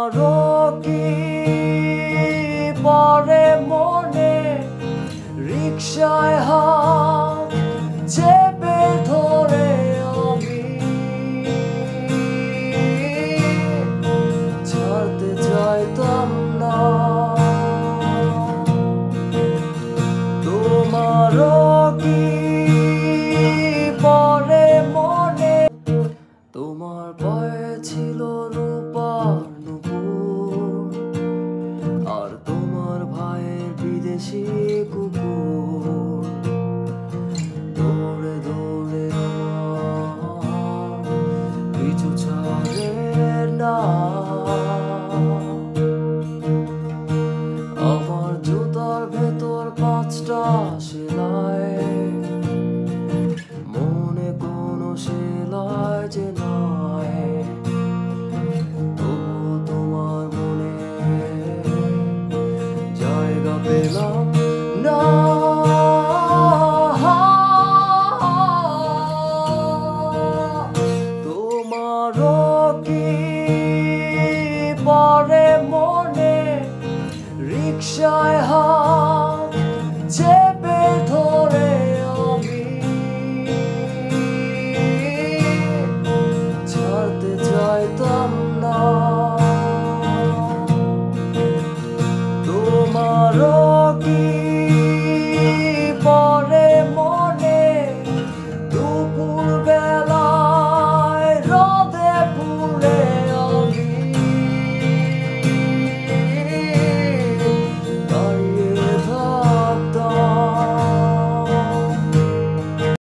তোমারও কি পরে মনে রিকশায় হাত চেপে ধরে আমি ছাড়তে চাইতাম না। তোমারও কি পরে মনে তোমার পায়ে ছিল রূপার নুপুর আর তোমার ভাইয়ের বিদেশি কুকুর দৌড়ে দৌড়ে আমার পিছু ছাড়ে না। আমার জুতার ভেতর 5টা সেলাই, মনে কোনো সেলাই যে নয়, তবু তোমার মনে জায়গা পেলাম না। তোমারও কি পরে মনে রিকশায়